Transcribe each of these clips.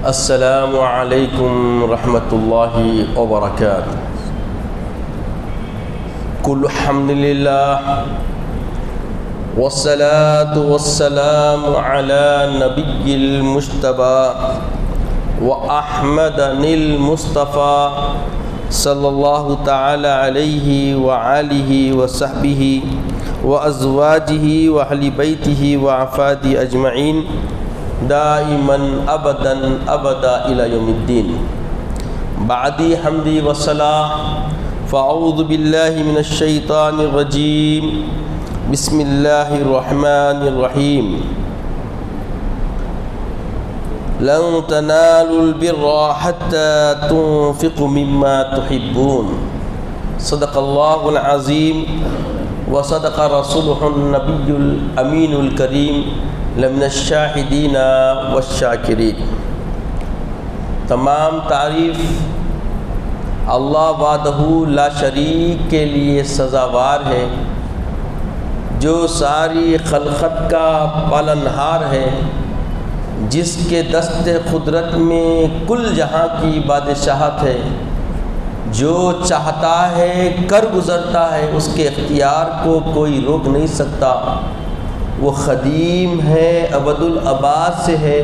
السلام علیکم ورحمۃ اللہ وبرکاتہ۔ کل الحمد للہ والصلاة والسلام علی نبی المجتبی وأحمد المصطفى صلی اللہ تعالی علیہ وآلہ وصحبہ وازواجہ واہل بیتہ وعفادہ اجمعین دائما ابدا ابدا الی یوم الدین۔ بعدی حمدی وصلاح فاعوذ باللہ من الشیطان الرجیم، بسم اللہ الرحمن الرحیم۔ لن تنالوا البر حتى تنفقوا مما تحبون، صدق اللہ العظیم وصدق رسولہ النبی الامین الکریم لمن الشاہدین والشاکرین۔ تمام تعریف اللہ وحدہ لا شریک کے لیے سزاوار ہے، جو ساری خلقت کا پالنہار ہے، جس کے دست قدرت میں کل جہاں کی بادشاہت ہے، جو چاہتا ہے کر گزرتا ہے، اس کے اختیار کو کوئی روک نہیں سکتا۔ وہ قدیم ہے، ابد الآباد سے ہے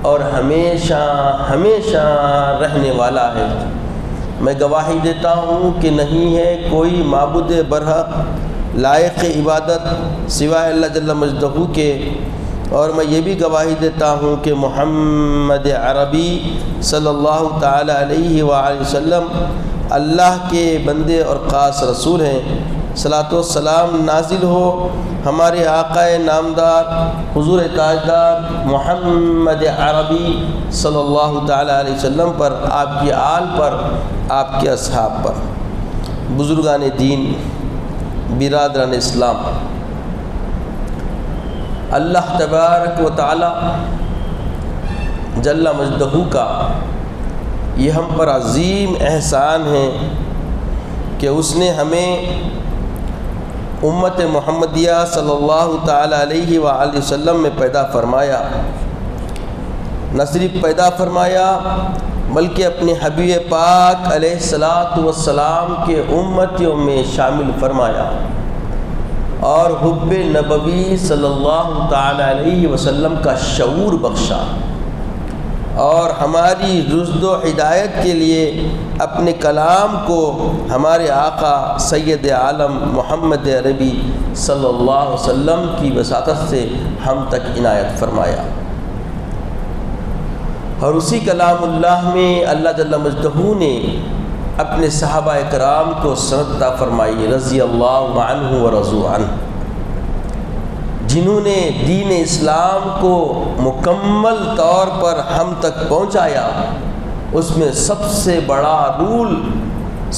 اور ہمیشہ ہمیشہ رہنے والا ہے۔ میں گواہی دیتا ہوں کہ نہیں ہے کوئی معبود برحق لائق عبادت سوائے اللہ جل مجدہ کے، اور میں یہ بھی گواہی دیتا ہوں کہ محمد عربی صلی اللہ تعالی علیہ وآلہ وسلم اللہ کے بندے اور خاص رسول ہیں۔ صلاۃ و سلام نازل ہو ہمارے آقا نامدار حضور تاجدار محمد عربی صلی اللہ تعالی علیہ وسلم پر، آپ کی آل پر، آپ کے اصحاب پر۔ بزرگان دین، برادران اسلام، اللہ تبارک و تعالی جل مجدہ کا یہ ہم پر عظیم احسان ہے کہ اس نے ہمیں امت محمدیہ صلی اللہ تعالی علیہ وآلہ وسلم میں پیدا فرمایا۔ نہ صرف پیدا فرمایا بلکہ اپنے حبیب پاک علیہ الصلاۃ والسلام کے امتیوں میں شامل فرمایا، اور حب نبوی صلی اللہ تعالی علیہ وسلم کا شعور بخشا، اور ہماری رشد و ہدایت کے لیے اپنے کلام کو ہمارے آقا سید عالم محمد عربی صلی اللہ علیہ وسلم کی وساطت سے ہم تک عنایت فرمایا۔ اور اسی کلام اللہ میں اللہ جل مجدہ نے اپنے صحابہ کرام کو سند عطا فرمائی، رضی اللہ عنہ ورضوا عنہ، جنہوں نے دین اسلام کو مکمل طور پر ہم تک پہنچایا۔ اس میں سب سے بڑا رول،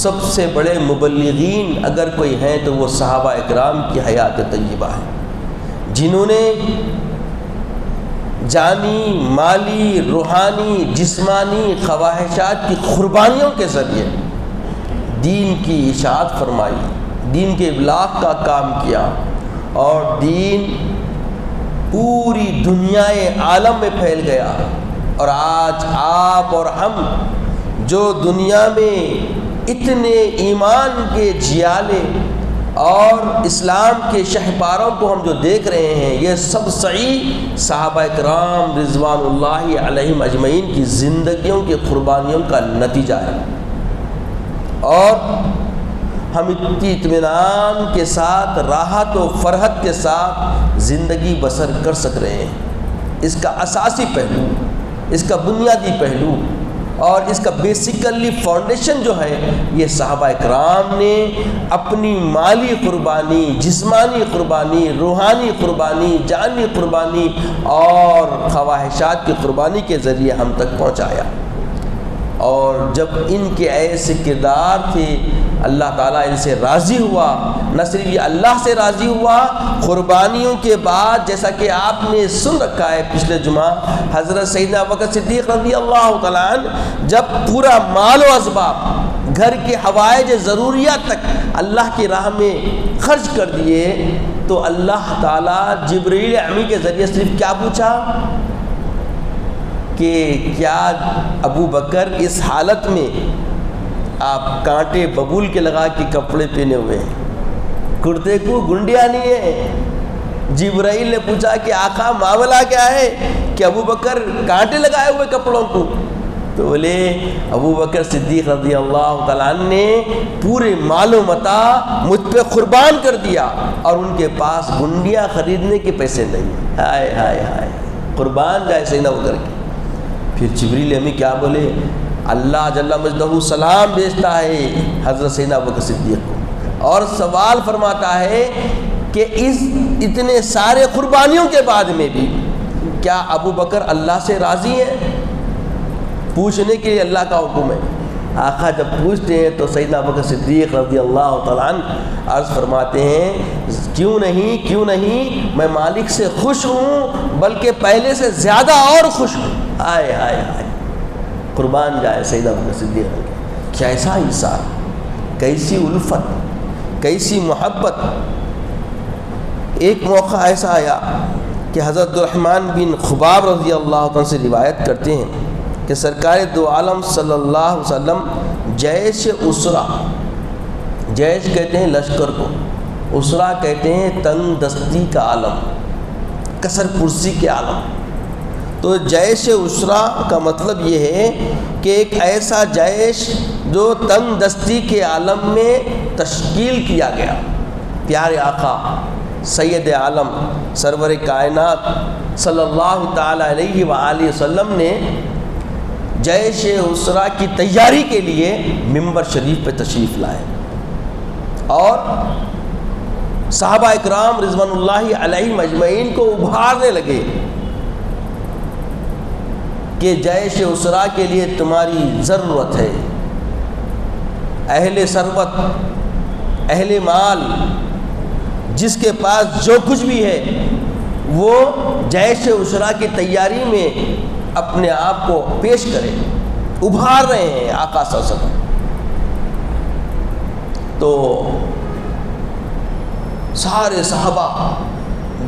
سب سے بڑے مبلغین اگر کوئی ہیں تو وہ صحابہ اکرام کی حیات طیبہ ہے، جنہوں نے جانی، مالی، روحانی، جسمانی خواہشات کی قربانیوں کے ذریعے دین کی اشاعت فرمائی، دین کے ابلاغ کا کام کیا، اور دین پوری دنیائے عالم میں پھیل گیا۔ اور آج آپ اور ہم جو دنیا میں اتنے ایمان کے جیالے اور اسلام کے شہپاروں کو ہم جو دیکھ رہے ہیں، یہ سب صحیح صحابہ کرام رضوان اللہ علیہم اجمعین کی زندگیوں کی قربانیوں کا نتیجہ ہے، اور ہم اتنی اطمینان کے ساتھ، راحت و فرحت کے ساتھ زندگی بسر کر سک رہے ہیں۔ اس کا اساسی پہلو، اس کا بنیادی پہلو اور اس کا بیسیکلی فاؤنڈیشن جو ہے، یہ صحابہ کرام نے اپنی مالی قربانی، جسمانی قربانی، روحانی قربانی، جانی قربانی اور خواہشات کی قربانی کے ذریعے ہم تک پہنچایا۔ اور جب ان کے ایسے کردار تھے، اللہ تعالیٰ ان سے راضی ہوا۔ نہ صرف یہ اللہ سے راضی ہوا، قربانیوں کے بعد جیسا کہ آپ نے سن رکھا ہے پچھلے جمعہ، حضرت سیدنا ابوبکر صدیق رضی اللہ تعالیٰ عنہ جب پورا مال و اسباب، گھر کے حوائج ضروریات تک اللہ کی راہ میں خرچ کر دیے، تو اللہ تعالیٰ جبرائیل امی کے ذریعے صرف کیا پوچھا کہ کیا ابو بکر اس حالت میں آپ کانٹے ببول کے لگا کے کپڑے پہنے ہوئے ہیں، کرتے کو گنڈیا نہیں ہے؟ جبرائیل نے پوچھا کہ آقا معاملہ کیا ہے کہ ابو بکر کانٹے لگائے ہوئے کپڑوں کو؟ تو بولے ابو بکر صدیق رضی اللہ تعالیٰ عنہ نے پورے مال و متاع مجھ پہ قربان کر دیا اور ان کے پاس گنڈیاں خریدنے کے پیسے نہیں۔ ہائے ہائے ہائے، قربان جائے سیدنا ابو بکر کی۔ پھر جبریل امی کیا بولے؟ اللہ جل مجدہ سلام بھیجتا ہے حضرت سیدنا ابو بکر صدیق کو اور سوال فرماتا ہے کہ اس اتنے سارے قربانیوں کے بعد میں بھی کیا ابو بکر اللہ سے راضی ہیں؟ پوچھنے کے لیے اللہ کا حکم ہے۔ آقا جب پوچھتے ہیں تو سیدنا ابو بکر صدیق رضی اللہ تعالیٰ عنہ عرض فرماتے ہیں کیوں نہیں میں مالک سے خوش ہوں بلکہ پہلے سے زیادہ اور خوش ہوں۔ ہائے ہائے ہائے، قربان جائے سیدنا ابو بکر صدیق، کیسا ایثار، کیسی الفت، کیسی محبت۔ ایک موقع ایسا آیا کہ حضرت الرحمن بن خباب رضی اللہ عنہ سے روایت کرتے ہیں کہ سرکار دو عالم صلی اللہ علیہ وسلم جیش اسرا، جیش کہتے ہیں لشکر کو، اسرا کہتے ہیں تنگ دستی کا عالم، کثر پرسی کے عالم۔ تو جیش اسرا کا مطلب یہ ہے کہ ایک ایسا جیش جو تنگ دستی کے عالم میں تشکیل کیا گیا۔ پیارے آقا سید عالم سرور کائنات صلی اللہ تعالیٰ علیہ وآلہ وسلم نے جیش اسرا کی تیاری کے لیے منبر شریف پہ تشریف لائے اور صحابہ اکرام رضوان اللہ علیہ مجمعین کو ابھارنے لگے کہ جیش اسرا کے لیے تمہاری ضرورت ہے، اہل ثروت، اہل مال، جس کے پاس جو کچھ بھی ہے وہ جیش اسرا کی تیاری میں اپنے آپ کو پیش کرے، ابھار رہے ہیں آقا صلی اللہ علیہ وسلم۔ تو سارے صحابہ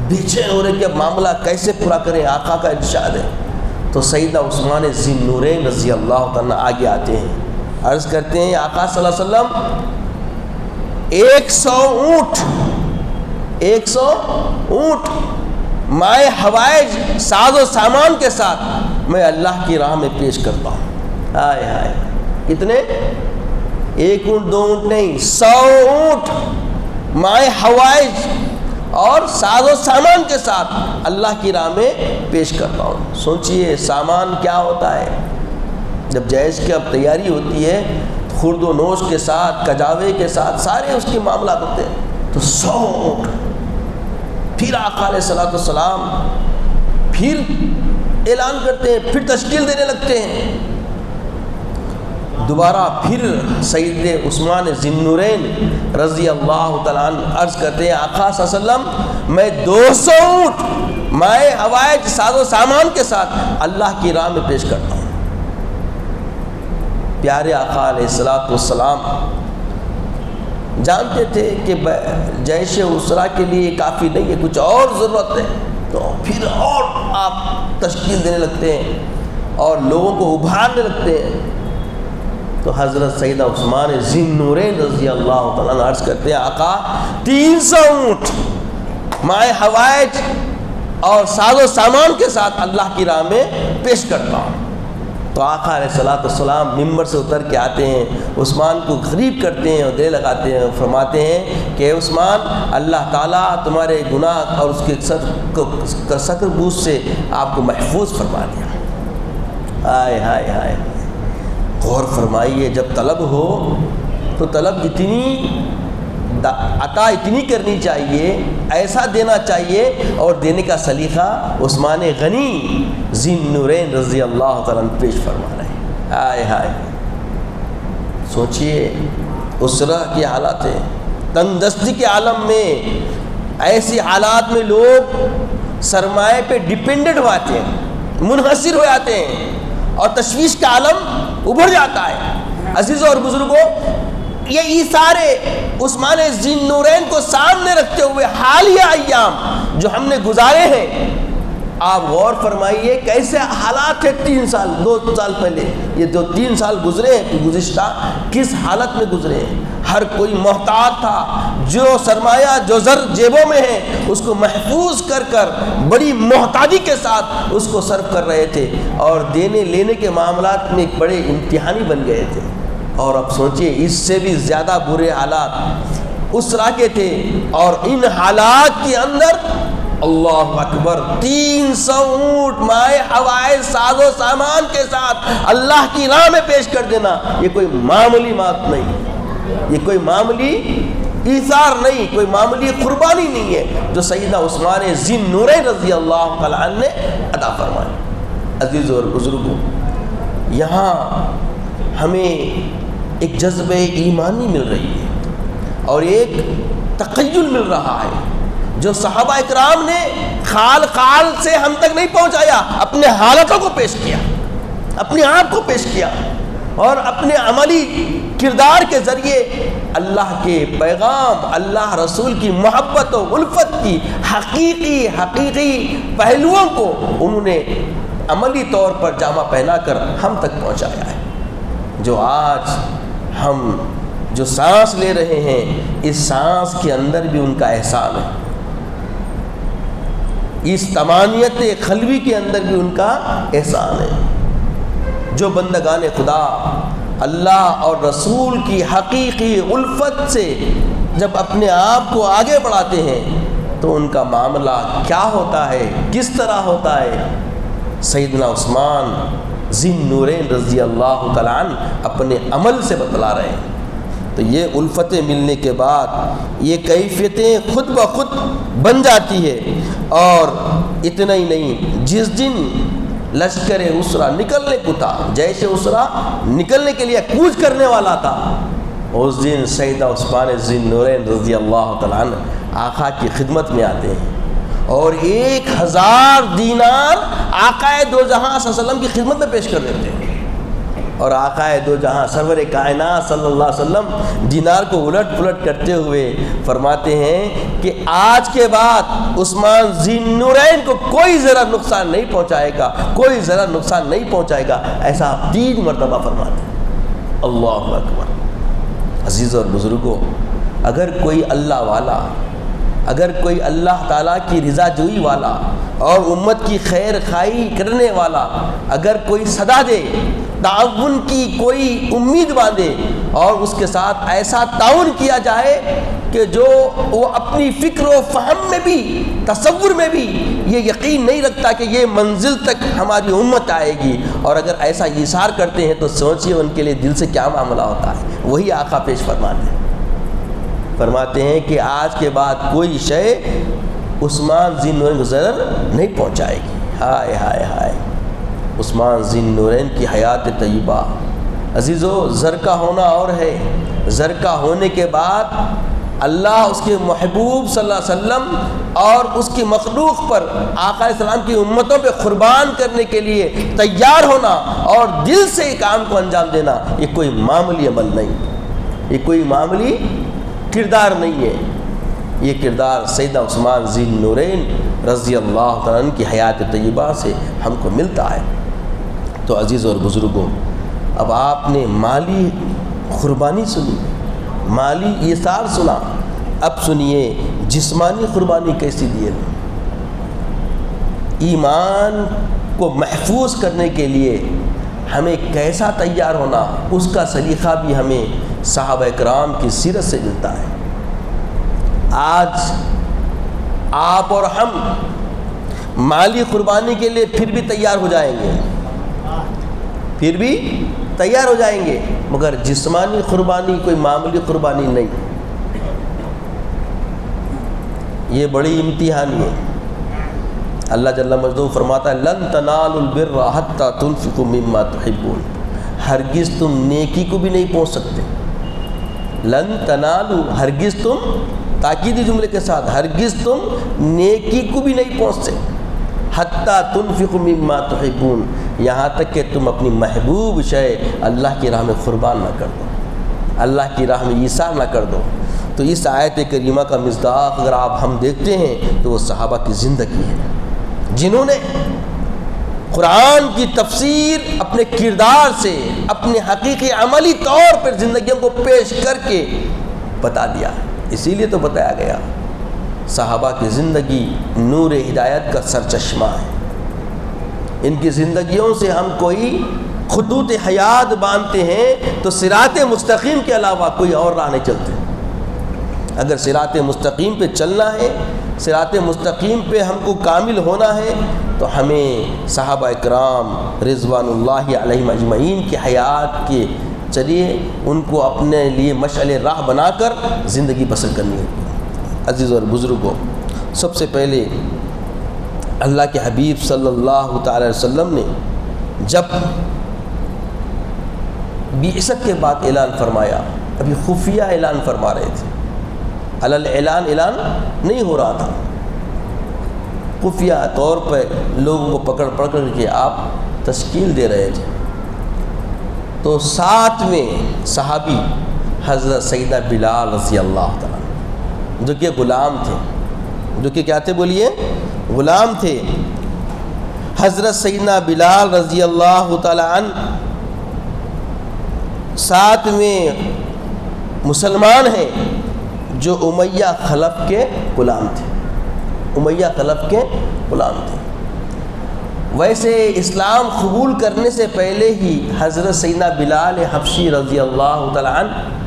بے ہو رہے کہ اب معاملہ کیسے پورا کریں، آقا کا ارشاد ہے۔ تو سیدنا عثمان ذی النورین رضی اللہ تعالیٰ آگے آتے ہیں، عرض کرتے ہیں آقا صلی اللہ علیہ وسلم 100 اونٹ 100 اونٹ مائے ہوائج ساز و سامان کے ساتھ میں اللہ کی راہ میں پیش کرتا ہوں۔ ہائے ہائے، کتنے؟ 1 اونٹ 2 اونٹ نہیں، 100 اونٹ مائے ہوائج اور ساز و سامان کے ساتھ اللہ کی راہ میں پیش کرتا ہوں۔ سوچئے سامان کیا ہوتا ہے، جب جیش کی اب تیاری ہوتی ہے خرد و نوش کے ساتھ، کجاوے کے ساتھ سارے اس کے معاملات ہوتے ہیں۔ تو 100 اونٹ، پھر آقا علیہ الصلوۃ والسلام پھر اعلان کرتے ہیں، پھر تشکیل دینے لگتے ہیں۔ دوبارہ پھر سید عثمان ذی النورین رضی اللہ تعالیٰ عنہ عرض کرتے ہیں آقا صلی اللہ علیہ وسلم میں 200 اونٹ مائے ہوائج ساز و سامان کے ساتھ اللہ کی راہ میں پیش کرتا ہوں۔ پیارے آقا علیہ الصلوۃ والسلام جانتے تھے کہ جیش اسرا کے لیے کافی نہیں ہے، کچھ اور ضرورت ہے، تو پھر اور آپ تشکیل دینے لگتے ہیں اور لوگوں کو ابھارنے لگتے ہیں۔ تو حضرت سیدنا عثمان ذی النورین رضی اللہ تعالیٰ عنہ عرض کرتے ہیں آقا 300 اونٹ مائے ہوائج اور ساز و سامان کے ساتھ اللہ کی راہ میں پیش کرتا ہوں۔ تو آقا علیہ الصلوۃ والسلام ممبر سے اتر کے آتے ہیں، عثمان کو قریب کرتے ہیں اور گلے لگاتے ہیں، فرماتے ہیں کہ عثمان اللہ تعالیٰ تمہارے گناہ اور اس کے سکر بوس سے آپ کو محفوظ فرما دیا۔ ہائے ہائے ہائے، غور فرمائیے، جب طلب ہو تو طلب اتنی عطا اتنی کرنی چاہیے، ایسا دینا چاہیے، اور دینے کا سلیقہ عثمان غنی ذی النورین رضی اللہ تعالیٰ عنہ پیش فرما رہے ہیں۔ ہائے ہائے، سوچئے اسرہ کی حالات ہیں، تنگ دستی کے عالم میں، ایسی حالات میں لوگ سرمایہ پہ ڈیپینڈنٹ ہو جاتے ہیں، منحصر ہو جاتے ہیں اور تشویش کا عالم ابھر جاتا ہے۔ عزیزوں اور بزرگوں، یہ ایثار عثمان ذی النورین کو سامنے رکھتے ہوئے حالیہ ایام جو ہم نے گزارے ہیں، آپ غور فرمائیے کیسے حالات تھے 2 سال پہلے، یہ جو 3 سال گزرے ہیں گزشتہ، کس حالت میں گزرے ہیں۔ ہر کوئی محتاط تھا، جو سرمایہ جو زر جیبوں میں ہے اس کو محفوظ کر کر بڑی محتاطی کے ساتھ اس کو صرف کر رہے تھے، اور دینے لینے کے معاملات میں ایک بڑے امتحانی بن گئے تھے۔ اور اب سوچئے اس سے بھی زیادہ برے حالات اسرا کے تھے، اور ان حالات کے اندر اللہ اکبر 300 اونٹ مائے حوائج ساز و سامان کے ساتھ اللہ کی راہ میں پیش کر دینا، یہ کوئی معمولی بات نہیں، یہ کوئی معمولی ایثار نہیں، کوئی معمولی قربانی نہیں ہے جو سیدنا عثمان ذی النورین رضی اللہ تعالیٰ عنہ نے ادا فرمائی۔ عزیزوں اور بزرگوں، یہاں ہمیں ایک جذبہ ایمانی مل رہی ہے اور ایک تخیل مل رہا ہے جو صحابہ اکرام نے خال سے ہم تک نہیں پہنچایا، اپنے حالتوں کو پیش کیا، اپنے آپ کو پیش کیا، اور اپنے عملی کردار کے ذریعے اللہ کے پیغام، اللہ رسول کی محبت و الفت کی حقیقی پہلوؤں کو انہوں نے عملی طور پر جامہ پہنا کر ہم تک پہنچایا ہے۔ جو آج ہم جو سانس لے رہے ہیں، اس سانس کے اندر بھی ان کا احسان ہے، اس تمانیت قلبی کے اندر بھی ان کا احسان ہے۔ جو بندگان خدا اللہ اور رسول کی حقیقی الفت سے جب اپنے آپ کو آگے بڑھاتے ہیں تو ان کا معاملہ کیا ہوتا ہے، کس طرح ہوتا ہے، سیدنا عثمان ذی النورین رضی اللہ تعالیٰ عنہ اپنے عمل سے بتلا رہے ہیں۔ تو یہ الفتیں ملنے کے بعد یہ کیفیتیں خود بخود بن جاتی ہے۔ اور اتنا ہی نہیں، جس دن لشکر اسرا نکلنے کو تھا، جیش اسرا نکلنے کے لیے کوچ کرنے والا تھا، اس دن سیدنا عثمان ذی النورین رضی اللہ تعالیٰ عنہ آقا کی خدمت میں آتے ہیں اور 1000 دینار آقا دو جہاں صلی اللہ علیہ وسلم کی خدمت میں پیش کر دیتے ہیں، اور آقا دو جہاں سرور کائنات صلی اللہ علیہ وسلم دینار کو الٹ پلٹ کرتے ہوئے فرماتے ہیں کہ آج کے بعد عثمان ذی النورین کو کوئی ذرا نقصان نہیں پہنچائے گا، کوئی ذرا نقصان نہیں پہنچائے گا، ایسا آپ 3 مرتبہ فرماتے ہیں۔ اللہ اکبر۔ عزیز اور بزرگوں، اگر کوئی اللہ والا، اگر کوئی اللہ تعالیٰ کی رضا جوئی والا اور امت کی خیر خواہی کرنے والا اگر کوئی صدا دے، تعاون کی کوئی امید باندھے اور اس کے ساتھ ایسا تعاون کیا جائے کہ جو وہ اپنی فکر و فہم میں بھی، تصور میں بھی یہ یقین نہیں رکھتا کہ یہ منزل تک ہماری امت آئے گی، اور اگر ایسا ایثار کرتے ہیں تو سوچئے ان کے لیے دل سے کیا معاملہ ہوتا ہے۔ وہی آقا پیش فرماتے ہیں کہ آج کے بعد کوئی شے عثمان ذی النورین کو ضرر نہیں پہنچائے گی۔ ہائے ہائے ہائے، عثمان ذی النورین کی حیات طیبہ۔ عزیزو، زر کا ہونا اور ہے، زر کا ہونے کے بعد اللہ اس کے محبوب صلی اللہ علیہ وسلم اور اس کی مخلوق پر، آقا علیہ السلام کی امتوں پہ قربان کرنے کے لیے تیار ہونا اور دل سے کام کو انجام دینا، یہ کوئی معمولی عمل نہیں، یہ کوئی معمولی کردار نہیں ہے۔ یہ کردار سیدنا عثمان ذی النورین رضی اللہ تعالیٰ عنہ کی حیات طیبہ سے ہم کو ملتا ہے۔ تو عزیز اور بزرگوں، اب آپ نے مالی قربانی سنی، مالی ایثار سنا، اب سنیے جسمانی قربانی کیسی دی ہے۔ ایمان کو محفوظ کرنے کے لیے ہمیں کیسا تیار ہونا، اس کا سلیقہ بھی ہمیں صحابہ کرام کی سیرت سے ملتا ہے۔ آج آپ اور ہم مالی قربانی کے لیے پھر بھی تیار ہو جائیں گے، پھر بھی تیار ہو جائیں گے، مگر جسمانی قربانی کوئی معمولی قربانی نہیں، یہ بڑی امتحانی ہے۔ اللہ جل مجدہ فرماتا ہے لن تنالوا البر حتی تنفقوا مما تحبون، ہرگز تم نیکی کو بھی نہیں پہنچ سکتے، لن تنالوا، ہرگز تم، تاکیدی جملے کے ساتھ، ہرگز تم نیکی کو بھی نہیں پہنچتے، حتی تنفقوا مما تحبون، یہاں تک کہ تم اپنی محبوب شے اللہ کی راہ میں قربان نہ کر دو، اللہ کی راہ میں ایثار نہ کر دو۔ تو اس آیت کریمہ کا مصداق اگر ہم دیکھتے ہیں تو وہ صحابہ کی زندگی ہے، جنہوں نے قرآن کی تفسیر اپنے کردار سے، اپنے حقیقی عملی طور پر زندگیوں کو پیش کر کے بتا دیا. اسی لیے تو بتایا گیا صحابہ کی زندگی نور ہدایت کا سرچشمہ ہے. ان کی زندگیوں سے ہم کوئی خطوط حیات باندھتے ہیں تو صراط مستقیم کے علاوہ کوئی اور راہ نہیں چلتے. اگر صراط مستقیم پہ چلنا ہے، صراط مستقیم پہ ہم کو کامل ہونا ہے، تو ہمیں صحابہ اکرام رضوان اللہ علیہم اجمعین کی حیات کے چلیے ان کو اپنے لیے مشعل راہ بنا کر زندگی بسر کرنی ہے. عزیز اور بزرگوں، سب سے پہلے اللہ کے حبیب صلی اللہ تعالی وسلم نے جب بعثت کے بعد اعلان فرمایا، ابھی خفیہ اعلان فرما رہے تھے، اعلان نہیں ہو رہا تھا، خفیہ طور پہ لوگوں کو پکڑ کے آپ تشکیل دے رہے تھے. تو 7ویں صحابی حضرت سیدنا بلال رضی اللہ تعالیٰ جو کہ غلام تھے، جو کہ کیا تھے بولیے؟ غلام تھے. حضرت سیدنا بلال رضی اللہ تعالیٰ عنہ 7ویں مسلمان ہیں جو امیہ خلف کے غلام تھے. امیہ خلف کے غلام تھے. ویسے اسلام قبول کرنے سے پہلے ہی حضرت سیدنا بلال حبشی رضی اللہ تعالیٰ عنہ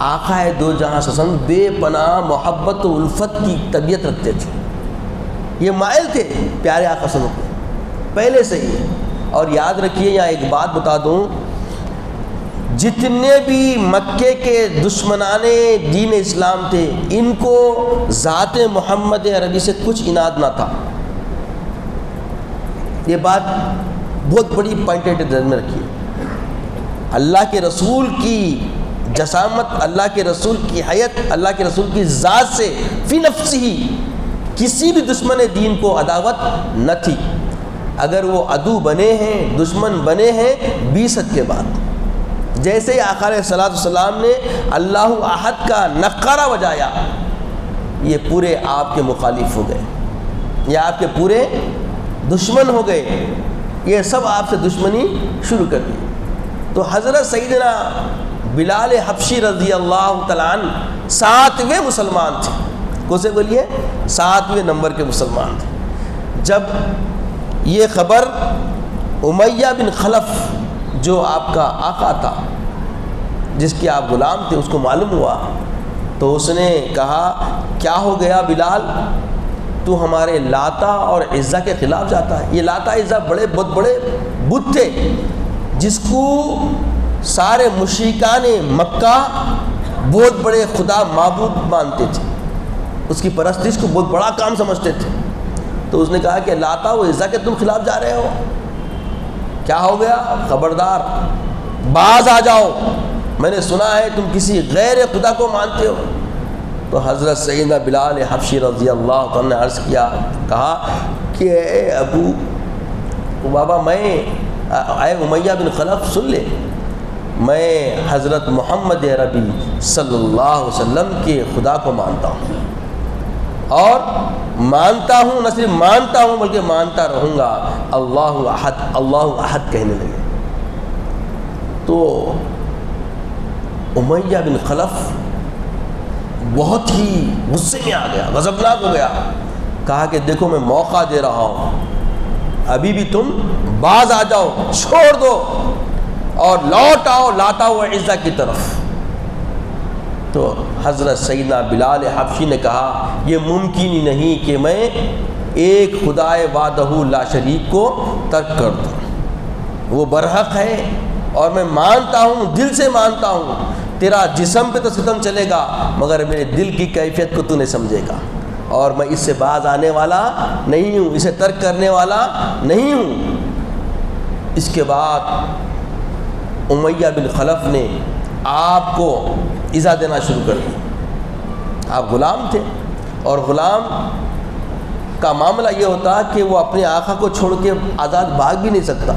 آقا دو جہاں سسن بے پناہ محبت و الفت کی طبیعت رکھتے تھے. یہ مائل تھے پیارے آقا صلی اللہ علیہ وسلم پہلے سے ہی. اور یاد رکھیے، یہاں ایک بات بتا دوں، جتنے بھی مکے کے دشمنان دین اسلام تھے، ان کو ذات محمد عربی سے کچھ اناد نہ تھا. یہ بات بہت بڑی پوائنٹ ذہن میں رکھیے. اللہ کے رسول کی جسامت، اللہ کے رسول کی حیت، اللہ کے رسول کی ذات سے فی نفس ہی کسی بھی دشمن دین کو عداوت نہ تھی. اگر وہ عدو بنے ہیں، دشمن بنے ہیں بعثت کے بعد. جیسے ہی آقا علیہ الصلوۃ والسلام نے اللہ احد کا نعرہ بجایا، یہ پورے آپ کے مخالف ہو گئے، یہ آپ کے پورے دشمن ہو گئے، یہ سب آپ سے دشمنی شروع کر دی. تو حضرت سیدنا بلال حبشی رضی اللہ تعالیٰ عنہ 7ویں مسلمان تھے. کیسے بولیے؟ 7ویں نمبر کے مسلمان تھے. جب یہ خبر امیہ بن خلف جو آپ کا آقا تھا، جس کے آپ غلام تھے، اس کو معلوم ہوا تو اس نے کہا کیا ہو گیا بلال، تو ہمارے لاتا اور عزا کے خلاف جاتا ہے. یہ لاتا عزا بہت بڑے بت تھے جس کو سارے مشرکان مکہ بہت بڑے خدا معبود مانتے تھے، اس کی پرستش کو بہت بڑا کام سمجھتے تھے. تو اس نے کہا کہ لاتا و عزا کے تم خلاف جا رہے ہو، کیا ہو گیا؟ خبردار باز آ جاؤ، میں نے سنا ہے تم کسی غیر خدا کو مانتے ہو. تو حضرت سیدنا بلال حبشی رضی اللہ عنہ نے عرض کیا، کہا کہ اے ابو بابا، اے امیہ بن خلف سن لے، میں حضرت محمد عربی صلی اللہ علیہ وسلم کے خدا کو مانتا ہوں، اور مانتا ہوں، نہ صرف مانتا ہوں بلکہ مانتا رہوں گا. اللہ احد، اللہ احد کہنے لگے. تو امیہ بن خلف بہت ہی غصے میں آ گیا، غضبناک ہو گیا. کہا کہ دیکھو میں موقع دے رہا ہوں، ابھی بھی تم باز آ جاؤ، چھوڑ دو اور لوٹ آؤ لاتا ہوا عزا کی طرف. تو حضرت سیدنا بلال حبشی نے کہا یہ ممکن ہی نہیں کہ میں ایک خدائے وحدہ لا شریک کو ترک کر دوں. وہ برحق ہے اور میں مانتا ہوں، دل سے مانتا ہوں. تیرا جسم پہ تو ستم چلے گا مگر میرے دل کی کیفیت کو تو نہیں سمجھے گا، اور میں اس سے باز آنے والا نہیں ہوں، اسے ترک کرنے والا نہیں ہوں. اس کے بعد امیہ بن خلف نے آپ کو ایذا دینا شروع کر دی. آپ غلام تھے اور غلام کا معاملہ یہ ہوتا کہ وہ اپنے آقا کو چھوڑ کے آزاد بھاگ بھی نہیں سکتا،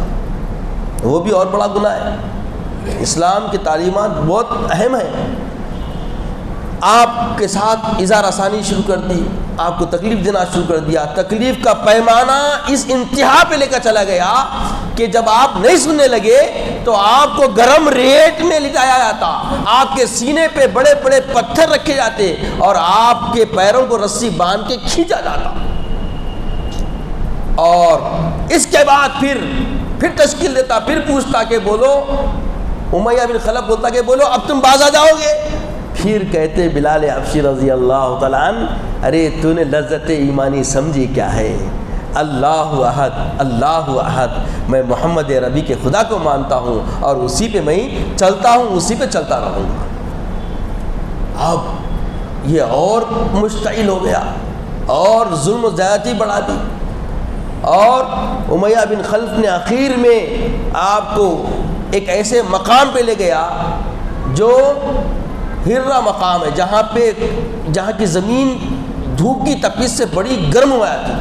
وہ بھی اور بڑا گناہ ہے. اسلام کی تعلیمات بہت اہم ہیں. آپ کے ساتھ اظہار آسانی شروع کر دی، آپ کو تکلیف دینا شروع کر دیا، تکلیف کا پیمانہ اس انتہا پہ لے کر چلا گیا کہ جب آپ نہیں سننے لگے تو آپ کو گرم ریت میں لٹایا جاتا، آپ کے سینے پہ بڑے بڑے پتھر رکھے جاتے اور آپ کے پیروں کو رسی باندھ کے کھینچا جاتا، اور اس کے بعد پھر تشکیل دیتا، پھر پوچھتا کہ بولو، امیہ بن خلف بولتا کہ بولو اب تم باز آ جاؤ گے؟ پھر کہتے بلال حبشی رضی اللہ تعالیٰ عنہ، ارے تو نے لذت ایمانی سمجھی کیا ہے؟ اللہ احد، اللہ احد، میں محمد عربی کے خدا کو مانتا ہوں اور اسی پہ میں چلتا ہوں، اسی پہ چلتا رہوں گا۔ اب یہ اور مشتعل ہو گیا اور ظلم و زیادتی بڑھا دی، اور امیہ بن خلف نے آخر میں آپ کو ایک ایسے مقام پہ لے گیا جو ہررا مقام ہے، جہاں کی زمین دھوپ کی تپش سے بڑی گرم ہوا تھی،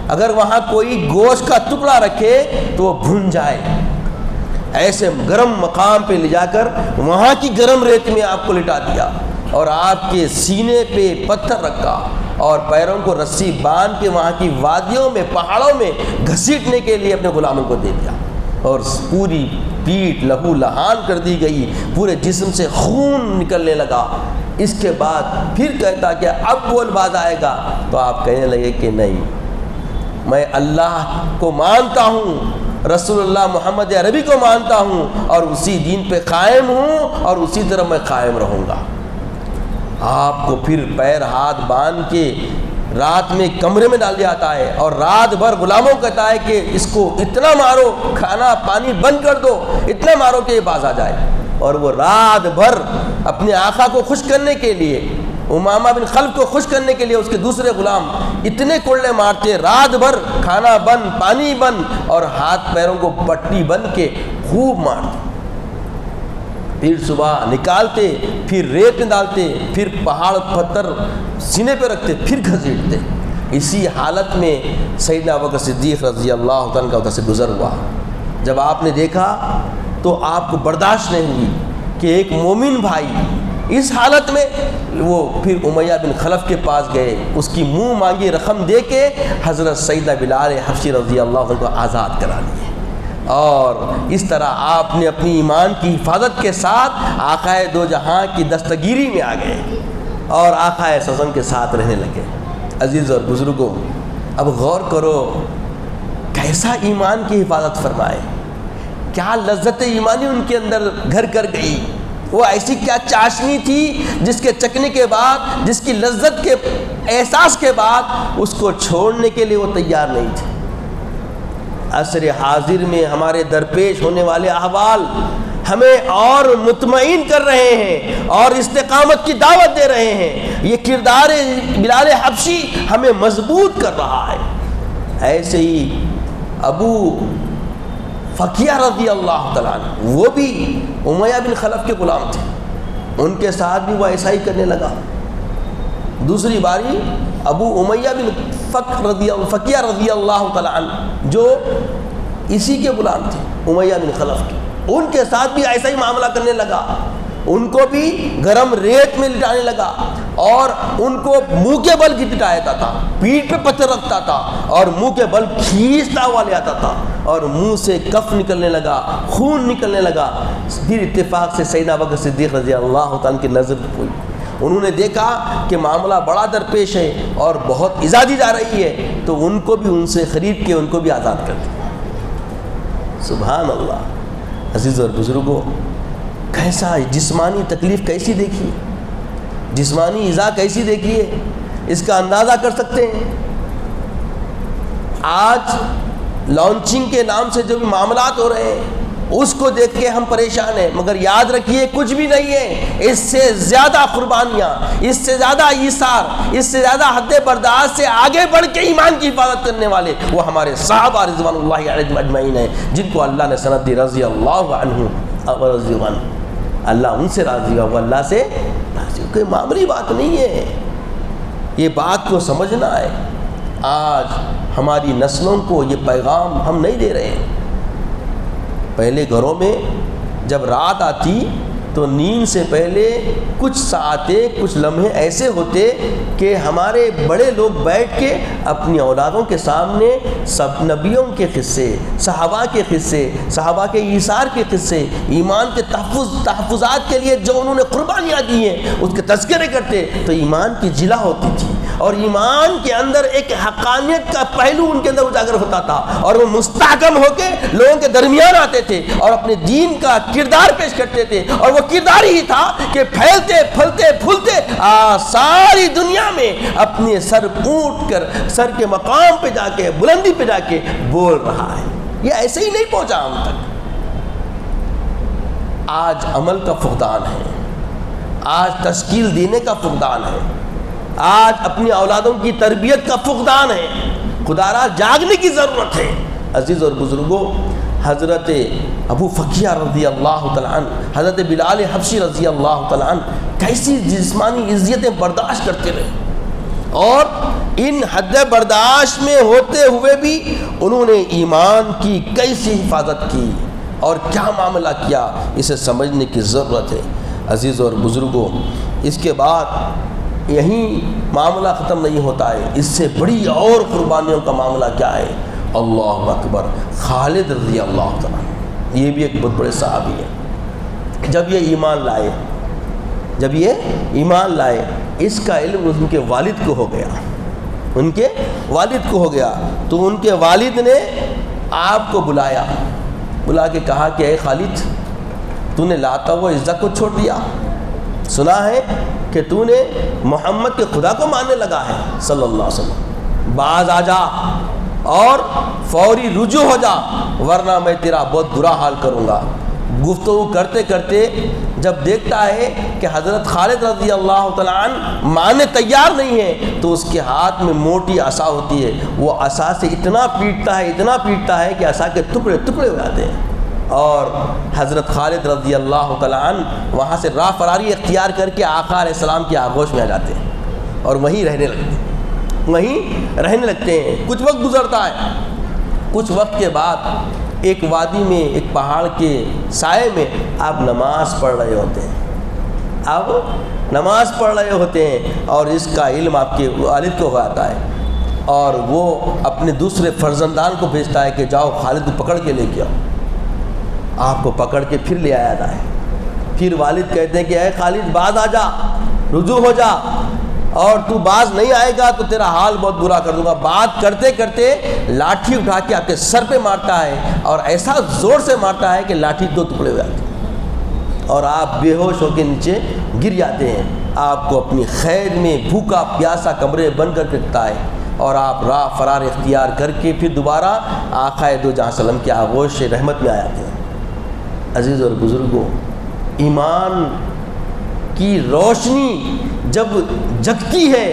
اگر وہاں کوئی گوشت کا ٹکڑا رکھے تو وہ بھن جائے، ایسے گرم مقام پہ لے جا کر وہاں کی گرم ریت میں آپ کو لٹا دیا اور آپ کے سینے پہ پتھر رکھا اور پیروں کو رسی باندھ کے وہاں کی وادیوں میں، پہاڑوں میں گھسیٹنے کے لیے اپنے غلاموں کو دے دیا، اور پوری پیٹھ لہو لہان کر دی گئی، پورے جسم سے خون نکلنے لگا۔ اس کے بعد پھر کہتا کہ اب بول باز آئے گا، تو آپ کہنے لگے کہ نہیں، میں اللہ کو مانتا ہوں، رسول اللہ محمد عربی کو مانتا ہوں اور اسی دین پہ قائم ہوں اور اسی طرح میں قائم رہوں گا۔ آپ کو پھر پیر ہاتھ باندھ کے رات میں کمرے میں ڈال دیا جاتا ہے اور رات بھر غلاموں کو کہتا ہے کہ اس کو اتنا مارو، کھانا پانی بند کر دو، اتنا مارو کہ یہ باز آ جائے، اور وہ رات بھر اپنے آقا کو خوش کرنے کے لیے، امامہ بن خلف کو خوش کرنے کے لیے اس کے دوسرے غلام اتنے کوڑے مارتے، رات بھر کھانا بند، پانی بند اور ہاتھ پیروں کو پٹی بند کے خوب مارتے، پھر صبح نکالتے، پھر ریت میں ڈالتے، پھر پہاڑ پتھر سینے پہ رکھتے، پھر گھسیٹتے۔ اسی حالت میں سیدنا ابوبکر صدیق رضی اللہ عنہ کا ادھر سے گزر ہوا۔ جب آپ نے دیکھا تو آپ کو برداشت نہیں ہوئی کہ ایک مومن بھائی اس حالت میں، وہ پھر امیہ بن خلف کے پاس گئے، اس کی منہ مانگی رقم دے کے حضرت سیدنا بلال حبشی رضی اللہ عنہ کو آزاد کرا دیے، اور اس طرح آپ نے اپنی ایمان کی حفاظت کے ساتھ آقائے دو جہاں کی دستگیری میں آ گئے اور آقائے سزم کے ساتھ رہنے لگے۔ عزیز اور بزرگوں، اب غور کرو کیسا ایمان کی حفاظت فرمائے، کیا لذت ایمانی ان کے اندر گھر کر گئی، وہ ایسی کیا چاشنی تھی جس کے چکنے کے بعد، جس کی لذت کے احساس کے بعد اس کو چھوڑنے کے لیے وہ تیار نہیں تھے۔ عصر حاضر میں ہمارے درپیش ہونے والے احوال ہمیں اور مطمئن کر رہے ہیں اور استقامت کی دعوت دے رہے ہیں، یہ کردار بلال حبشی ہمیں مضبوط کر رہا ہے۔ ایسے ہی ابو فقیہ رضی اللہ تعالیٰ عنہ، وہ بھی امیہ بن خلف کے غلام تھے، ان کے ساتھ بھی وہ ایسا ہی کرنے لگا۔ دوسری باری ابو امیہ بن فقیہ رضی اللہ تعالیٰ عنہ جو اسی کے غلام تھے، امیہ بن خلف کے، ان کے ساتھ بھی ایسا ہی معاملہ کرنے لگا، ان کو بھی گرم ریت میں لٹانے لگا اور ان کو منہ کے بل لٹاتا تھا، پیٹھ پہ پتھر رکھتا تھا اور منہ کے بل کھینچتا ہوا لے آتا تھا اور منہ سے کف نکلنے لگا، خون نکلنے لگا۔ پھر اتفاق سے سیدنا ابوبکر صدیق رضی اللہ تعالیٰ کی نظر ہوئی، انہوں نے دیکھا کہ معاملہ بڑا درپیش ہے اور بہت ایذا دی جا رہی ہے، تو ان کو بھی ان سے خرید کے ان کو بھی آزاد کر دیا۔ سبحان اللہ۔ عزیز اور بزرگوں، کیسا جسمانی تکلیف کیسی دیکھیے، جسمانی ایذا کیسی دیکھیے، اس کا اندازہ کر سکتے ہیں۔ آج لانچنگ کے نام سے جو بھی معاملات ہو رہے ہیں اس کو دیکھ کے ہم پریشان ہیں، مگر یاد رکھیے کچھ بھی نہیں ہے، اس سے زیادہ قربانیاں، اس سے زیادہ ایثار، اس سے زیادہ حد برداشت سے آگے بڑھ کے ایمان کی حفاظت کرنے والے وہ ہمارے صحابہ رضوان اللہ علیہم اجمعین ہیں، جن کو اللہ نے سند دی رضی اللہ عنہ اور رضی عنہ، اللہ ان سے راضی ہوا، وہ اللہ سے راضی ہو۔ کوئی معمولی بات نہیں ہے، یہ بات کو سمجھنا ہے۔ آج ہماری نسلوں کو یہ پیغام ہم نہیں دے رہے ہیں۔ پہلے گھروں میں جب رات آتی تو نیند سے پہلے کچھ ساعتیں کچھ لمحے ایسے ہوتے کہ ہمارے بڑے لوگ بیٹھ کے اپنی اولادوں کے سامنے سب نبیوں کے قصے، صحابہ کے قصے، صحابہ کے ایثار کے قصے، ایمان کے تحفظات کے لیے جو انہوں نے قربانیاں دی ہیں اس کے تذکرے کرتے تو ایمان کی جلا ہوتی تھی، اور ایمان کے اندر ایک حقانیت کا پہلو ان کے اندر اجاگر ہوتا تھا، اور وہ مستحکم ہو کے لوگوں کے درمیان آتے تھے اور اپنے دین کا کردار پیش کرتے تھے، اور وہ کردار ہی تھا کہ پھیلتے پھلتے پھولتے ساری دنیا میں اپنے سر اونٹ کر سر کے مقام پہ جا کے بلندی پہ جا کے بول رہا ہے۔ یہ ایسے ہی نہیں پہنچا ہم تک۔ آج عمل کا فقدان ہے، آج تشکیل دینے کا فقدان ہے، آج اپنی اولادوں کی تربیت کا فقدان ہے۔ خدا را جاگنے کی ضرورت ہے۔ عزیز اور بزرگوں، حضرت ابو فقیہ رضی اللہ تعالیٰ عنہ، حضرت بلال حبشی رضی اللہ تعالیٰ عنہ کیسی جسمانی اذیتیں برداشت کرتے رہے، اور ان حد برداشت میں ہوتے ہوئے بھی انہوں نے ایمان کی کیسی حفاظت کی اور کیا معاملہ کیا، اسے سمجھنے کی ضرورت ہے۔ عزیز اور بزرگوں، اس کے بعد یہیں معاملہ ختم نہیں ہوتا ہے، اس سے بڑی اور قربانیوں کا معاملہ کیا ہے۔ اللہ اکبر، خالد رضی اللہ تعالیٰ، یہ بھی ایک بہت بڑے صحابی ہیں۔ جب یہ ایمان لائے اس کا علم ان کے والد کو ہو گیا، ان کے والد کو ہو گیا، تو ان کے والد نے آپ کو بلا کے کہا کہ اے خالد، تو نے لاتا ہوا عزا کو چھوڑ دیا، سنا ہے کہ تو نے محمد کے خدا کو ماننے لگا ہے صلی اللہ علیہ وسلم، باز آ جا اور فوری رجوع ہو جا، ورنہ میں تیرا بہت برا حال کروں گا۔ گفتگو کرتے کرتے جب دیکھتا ہے کہ حضرت خالد رضی اللہ تعالیٰ عنہ ماننے تیار نہیں ہے، تو اس کے ہاتھ میں موٹی عصا ہوتی ہے، وہ عصا سے اتنا پیٹتا ہے کہ عصا کے ٹکڑے ٹکڑے ہو جاتے ہیں، اور حضرت خالد رضی اللہ تعالیٰ عنہ وہاں سے راہ فراری اختیار کر کے آقا علیہ السلام کی آغوش میں آ جاتے ہیں اور وہیں رہنے لگتے ہیں۔ کچھ وقت گزرتا ہے، کچھ وقت کے بعد ایک وادی میں، ایک پہاڑ کے سائے میں آپ نماز پڑھ رہے ہوتے ہیں، اور اس کا علم آپ کے والد کو ہو جاتا ہے، اور وہ اپنے دوسرے فرزندان کو بھیجتا ہے کہ جاؤ خالد کو پکڑ کے لے کے آؤ۔ آپ کو پکڑ کے پھر لے آیا ہے۔ پھر والد کہتے ہیں کہ اے خالد، باز آ جا، رجوع ہو جا، اور تو باز نہیں آئے گا تو تیرا حال بہت برا کر دوں گا۔ بات کرتے کرتے لاٹھی اٹھا کے آپ کے سر پہ مارتا ہے، اور ایسا زور سے مارتا ہے کہ لاٹھی دو ٹکڑے ہو جاتے ہیں اور آپ بے ہوش ہو کے نیچے گر جاتے ہیں۔ آپ کو اپنی خیر میں بھوکا پیاسا کمرے بند کر کے رکھتا ہے، اور آپ راہ فرار اختیار کر کے پھر دوبارہ آقا دو جہاں سلم کے آغوش رحمت میں آ جاتے ہیں۔ عزیز اور بزرگوں، ایمان کی روشنی جب جگتی ہے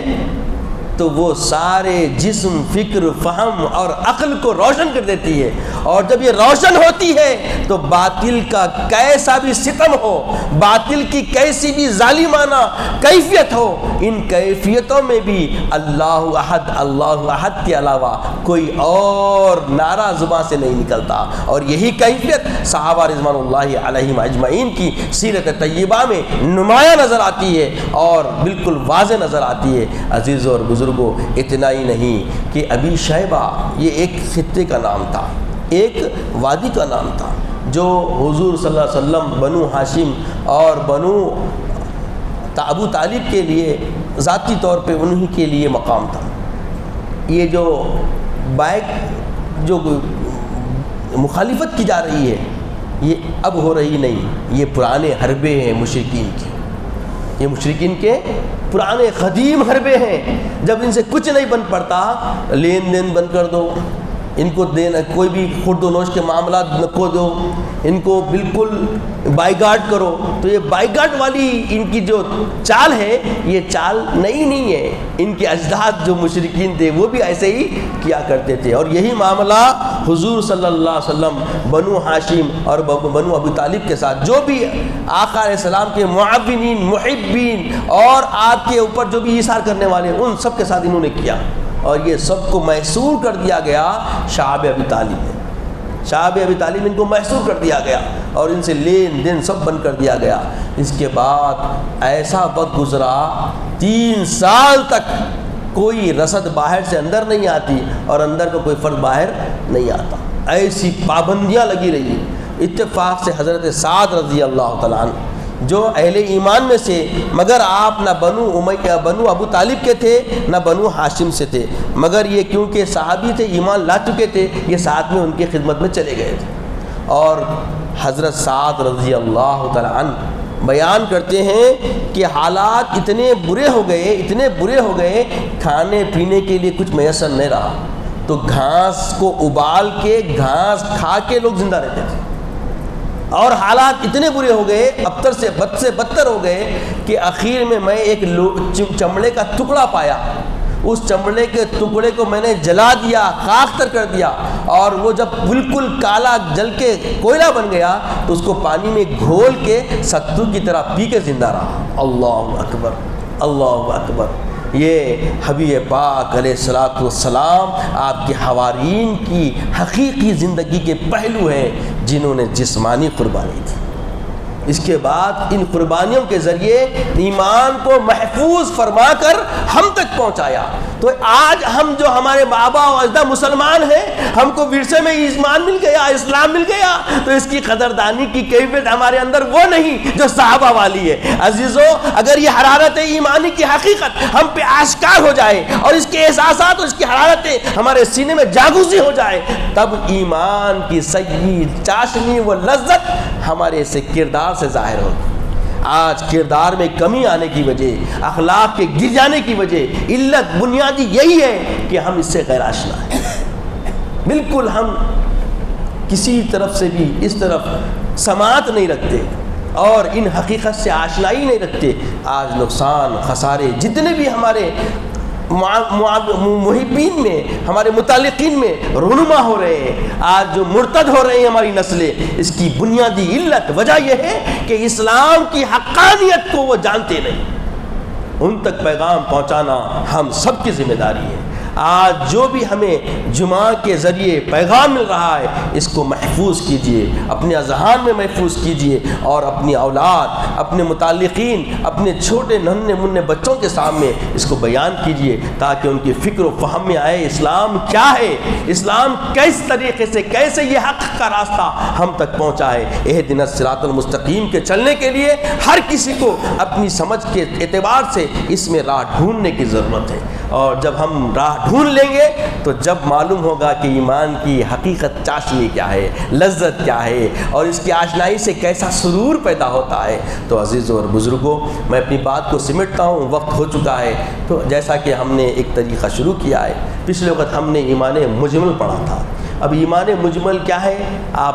تو وہ سارے جسم، فکر، فہم اور عقل کو روشن کر دیتی ہے، اور جب یہ روشن ہوتی ہے تو باطل کا کیسا بھی ستم ہو، باطل کی کیسی بھی ظالمانہ کیفیت ہو، ان کیفیتوں میں بھی اللہ احد کے علاوہ کوئی اور نعرہ زبان سے نہیں نکلتا، اور یہی کیفیت صحابہ رضوان اللہ علیہم اجمعین کی سیرت طیبہ میں نمایاں نظر آتی ہے اور بالکل واضح نظر آتی ہے۔ عزیز اور بزرگوں، اتنا ہی نہیں کہ ابی شیبہ یہ ایک خطے کا نام تھا، ایک وادی کا نام تھا، جو حضور صلی اللہ علیہ وسلم، بنو ہاشم اور بنو ابو طالب کے لیے ذاتی طور پہ انہی کے لیے مقام تھا۔ یہ جو جو مخالفت کی جا رہی ہے، یہ اب ہو رہی نہیں، یہ پرانے حربے ہیں مشرکین کے، یہ مشرکین کے پرانے قدیم حربے ہیں۔ جب ان سے کچھ نہیں بن پڑتا، لین دین بند کر دو، ان کو دینا کوئی بھی خرد و نوش کے معاملات نہ کھو دو، ان کو بالکل بائیکاٹ کرو، تو یہ بائیکاٹ والی ان کی جو چال ہے، یہ چال نئی نہیں ہے، ان کے اجداد جو مشرکین تھے وہ بھی ایسے ہی کیا کرتے تھے، اور یہی معاملہ حضور صلی اللہ علیہ وسلم، بنو ہاشم اور بنو ابو طالب کے ساتھ، جو بھی آقا علیہ السلام کے معاونین، محبین اور آپ کے اوپر جو بھی ایثار کرنے والے ہیں، ان سب کے ساتھ انہوں نے کیا، اور یہ سب کو محصور کر دیا گیا شعب ابی طالب نے۔ صحابہ ابی طالب ان کو محصور کر دیا گیا اور ان سے لین دین سب بند کر دیا گیا۔ اس کے بعد ایسا وقت گزرا 3 سال تک کوئی رسد باہر سے اندر نہیں آتی اور اندر کا کوئی فرد باہر نہیں آتا، ایسی پابندیاں لگی رہی۔ اتفاق سے حضرت سعد رضی اللہ تعالیٰ عنہ جو اہل ایمان میں سے، مگر آپ نہ بنو ابو طالب کے تھے نہ بنو ہاشم سے تھے، مگر یہ کیونکہ صحابی تھے، ایمان لا چکے تھے، یہ ساتھ میں ان کی خدمت میں چلے گئے تھے۔ اور حضرت سعد رضی اللہ تعالیٰ عنہ بیان کرتے ہیں کہ حالات اتنے برے ہو گئے، کھانے پینے کے لیے کچھ میسر نہیں رہا، تو گھاس کو ابال کے گھاس کھا کے لوگ زندہ رہتے تھے، اور حالات اتنے برے ہو گئے، ابتر سے بدتر ہو گئے کہ آخر میں ایک چمڑے کا ٹکڑا پایا، اس چمڑے کے ٹکڑے کو میں نے جلا دیا، خاکستر کر دیا، اور وہ جب بالکل کالا جل کے کوئلہ بن گیا تو اس کو پانی میں گھول کے ستو کی طرح پی کے زندہ رہا۔ اللہ اکبر، اللہ اکبر۔ یہ حبیب پاک علیہ الصلوۃ والسلام آپ کے حوارین کی حقیقی زندگی کے پہلو ہیں جنہوں نے جسمانی قربانی دی۔ اس کے بعد ان قربانیوں کے ذریعے ایمان کو محفوظ فرما کر ہم تک پہنچایا۔ تو آج ہم جو ہمارے بابا و اجداد مسلمان ہیں، ہم کو ورثے میں ایمان مل گیا، اسلام مل گیا، تو اس کی قدردانی کی کیفیت ہمارے اندر وہ نہیں جو صحابہ والی ہے۔ عزیزو، اگر یہ حرارت ایمانی کی حقیقت ہم پہ آشکار ہو جائے اور اس کے احساسات اور اس کی حرارتیں ہمارے سینے میں جاگوزی ہو جائے، تب ایمان کی سید چاشنی و لذت ہمارے سے کردار سے ظاہر ہوگی۔ آج کردار میں کمی آنے کی وجہ، اخلاق کے گر جانے کی وجہ، علت بنیادی یہی ہے کہ ہم اس سے غیر آشنا ہیں۔ بالکل ہم کسی طرف سے بھی اس طرف سماعت نہیں رکھتے اور ان حقیقت سے آشنائی نہیں رکھتے۔ آج نقصان، خسارے جتنے بھی ہمارے محبین میں، ہمارے متعلقین میں رونما ہو رہے ہیں، آج جو مرتد ہو رہے ہیں ہماری نسلیں، اس کی بنیادی علت وجہ یہ ہے کہ اسلام کی حقانیت کو وہ جانتے نہیں۔ ان تک پیغام پہنچانا ہم سب کی ذمہ داری ہے۔ آج جو بھی ہمیں جمعہ کے ذریعے پیغام مل رہا ہے، اس کو محفوظ کیجئے، اپنے اذہان میں محفوظ کیجئے، اور اپنی اولاد، اپنے متعلقین، اپنے چھوٹے ننھے منھے بچوں کے سامنے اس کو بیان کیجئے، تاکہ ان کی فکر و فہم میں آئے اسلام کیا ہے، اسلام کس طریقے سے، کیسے یہ حق کا راستہ ہم تک پہنچا ہے۔ اہدنا الصراط المستقیم کے چلنے کے لیے ہر کسی کو اپنی سمجھ کے اعتبار سے اس میں راہ ڈھونڈنے کی ضرورت ہے، اور جب ہم راہ ڈھونڈ لیں گے تو جب معلوم ہوگا کہ ایمان کی حقیقت چاشنی کیا ہے، لذت کیا ہے، اور اس کی آشنائی سے کیسا سرور پیدا ہوتا ہے۔ تو عزیزوں اور بزرگوں، میں اپنی بات کو سمٹتا ہوں، وقت ہو چکا ہے۔ تو جیسا کہ ہم نے ایک طریقہ شروع کیا ہے، پچھلے وقت ہم نے ایمان مجمل پڑھا تھا۔ اب ایمان مجمل کیا ہے؟ آپ